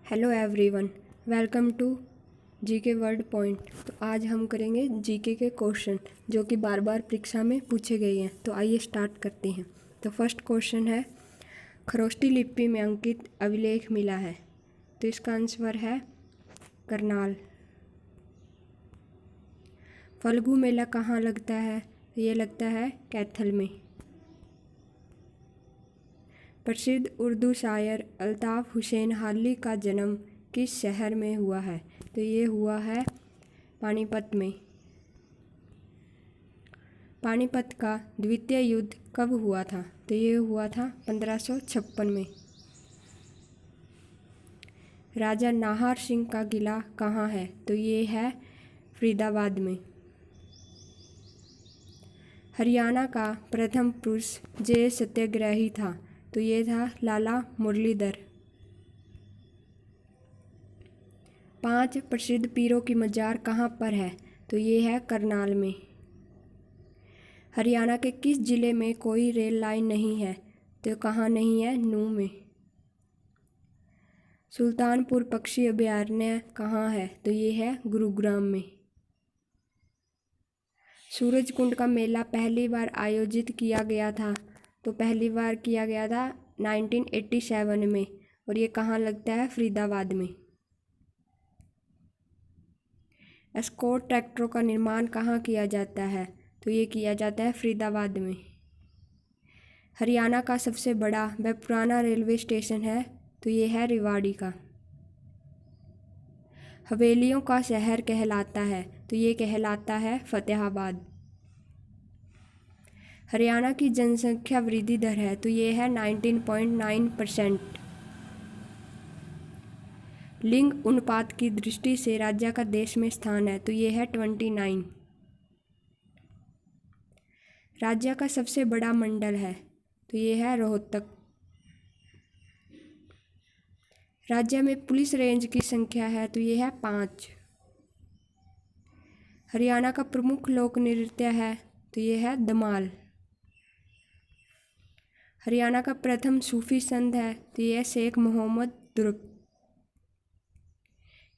Hello everyone, welcome to GK word point. तो आज हम करेंगे जीके के क्वेश्चन जो कि बार बार परीक्षा में पूछे गए हैं। तो आइए स्टार्ट करते हैं। तो फर्स्ट क्वेश्चन है, खरोष्टी लिपि में अंकित अभिलेख मिला है। तो इसका आंसर है करनाल। फल्गु मेला कहाँ लगता है? ये लगता है कैथल में। प्रसिद्ध उर्दू शायर अल्ताफ़ हुसैन हाली का जन्म किस शहर में हुआ है? तो ये हुआ है पानीपत में। पानीपत का द्वितीय युद्ध कब हुआ था? तो ये हुआ था 1556 में। राजा नाहर सिंह का किला कहाँ है? तो ये है फरीदाबाद में। हरियाणा का प्रथम पुरुष जे सत्याग्रही था? तो ये था लाला मुरलीधर। 5 प्रसिद्ध पीरों की मजार कहाँ पर है? तो ये है करनाल में। हरियाणा के किस जिले में कोई रेल लाइन नहीं है? तो कहाँ नहीं है? नूंह में। सुल्तानपुर पक्षी अभयारण्य कहाँ है? तो ये है गुरुग्राम में। सूरजकुंड का मेला पहली बार आयोजित किया गया था? तो पहली बार किया गया था 1987 में, और ये कहाँ लगता है? फरीदाबाद में। एस्कॉर्ट ट्रैक्टरों का निर्माण कहाँ किया जाता है? तो ये किया जाता है फरीदाबाद में। हरियाणा का सबसे बड़ा व पुराना रेलवे स्टेशन है? तो ये है रेवाड़ी का। हवेलियों का शहर कहलाता है? तो ये कहलाता है फतेहाबाद। हरियाणा की जनसंख्या वृद्धि दर है? तो ये है 19.9%। लिंग अनुपात की दृष्टि से राज्य का देश में स्थान है? तो ये है 29। राज्य का सबसे बड़ा मंडल है? तो ये है रोहतक। राज्य में पुलिस रेंज की संख्या है? तो ये है 5। हरियाणा का प्रमुख लोक नृत्य है? तो ये है धमाल। हरियाणा का प्रथम सूफी संत है? तो ये है शेख मोहम्मद दुर्ग।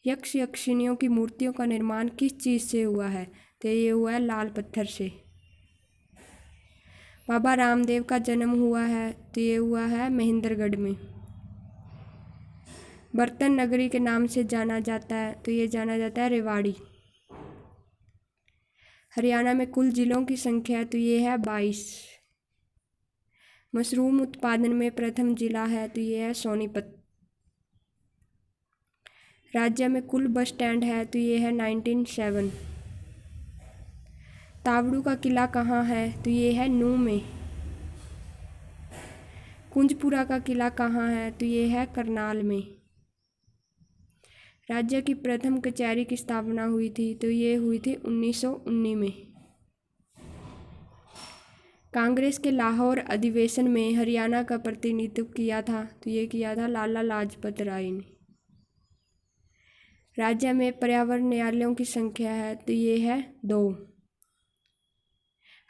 यक्ष यक्षिणियों की मूर्तियों का निर्माण किस चीज़ से हुआ है? तो ये हुआ है लाल पत्थर से। बाबा रामदेव का जन्म हुआ है? तो ये हुआ है महेंद्रगढ़ में। बर्तन नगरी के नाम से जाना जाता है? तो ये जाना जाता है रेवाड़ी। हरियाणा में कुल जिलों की संख्या? तो ये है 22। मशरूम उत्पादन में प्रथम जिला है? तो ये है सोनीपत। राज्य में कुल बस स्टैंड है? तो ये है 97। तावड़ू का किला कहाँ है? तो ये है नूंह में। कुंजपुरा का किला कहाँ है? तो ये है करनाल में। राज्य की प्रथम कचहरी की स्थापना हुई थी? तो ये हुई थी 1919 में। कांग्रेस के लाहौर अधिवेशन में हरियाणा का प्रतिनिधित्व किया था? तो ये किया था लाला लाजपत राय ने। राज्य में पर्यावरण न्यायालयों की संख्या है? तो ये है 2।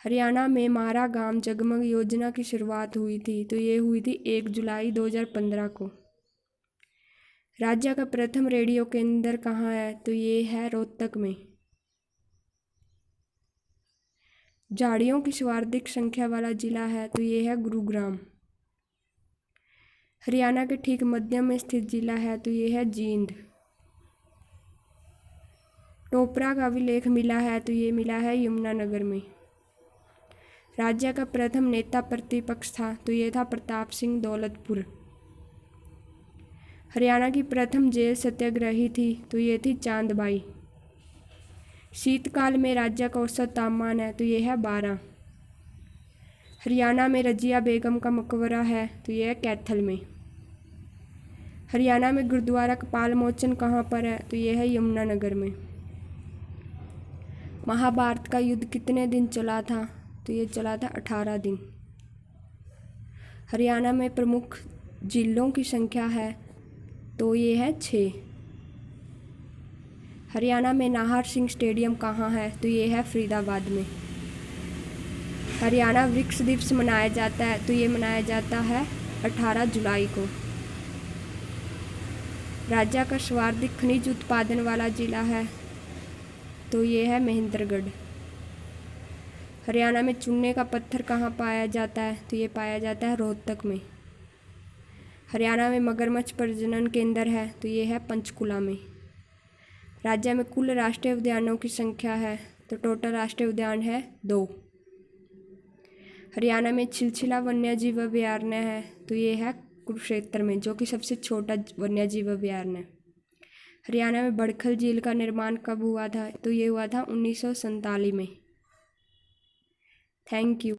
हरियाणा में मारा गांव जगमग योजना की शुरुआत हुई थी? तो ये हुई थी 1 जुलाई 2015 को। राज्य का प्रथम रेडियो केंद्र कहाँ है? तो ये है रोहतक में। झाड़ियों की सर्वाधिक संख्या वाला जिला है? तो ये है गुरुग्राम। हरियाणा के ठीक मध्य में स्थित जिला है? तो ये है जींद। टोपरा का अभिलेख मिला है? तो ये मिला है यमुनानगर में। राज्य का प्रथम नेता प्रतिपक्ष था? तो ये था प्रताप सिंह दौलतपुर। हरियाणा की प्रथम जेल सत्याग्रही थी? तो ये थी चांदबाई। शीतकाल में राज्य का औसत तापमान है? तो ये है 12। हरियाणा में रजिया बेगम का मकबरा है? तो ये है कैथल में। हरियाणा में गुरुद्वारा कपाल मोचन कहाँ पर है? तो ये है यमुनानगर में। महाभारत का युद्ध कितने दिन चला था? तो ये चला था 18 दिन। हरियाणा में प्रमुख जिलों की संख्या है? तो ये है 6। हरियाणा में नाहर सिंह स्टेडियम कहाँ है? तो ये है फरीदाबाद में। हरियाणा वृक्ष दिवस मनाया जाता है? तो ये मनाया जाता है 18 जुलाई को। राज्य का सर्वाधिक खनिज उत्पादन वाला जिला है तो ये है महेंद्रगढ़। हरियाणा में चूने का पत्थर कहाँ पाया जाता है तो ये पाया जाता है रोहतक में। हरियाणा में मगरमच्छ प्रजनन केंद्र है तो ये है पंचकुला में। राज्य में कुल राष्ट्रीय उद्यानों की संख्या है तो टोटल राष्ट्रीय उद्यान है 2। हरियाणा में छिलछिला वन्यजीव अभयारण्य है तो ये है कुरुक्षेत्र में, जो कि सबसे छोटा वन्यजीव अभयारण्य है। हरियाणा में बड़खल झील का निर्माण कब हुआ था तो ये हुआ था 1947 में। Thank you.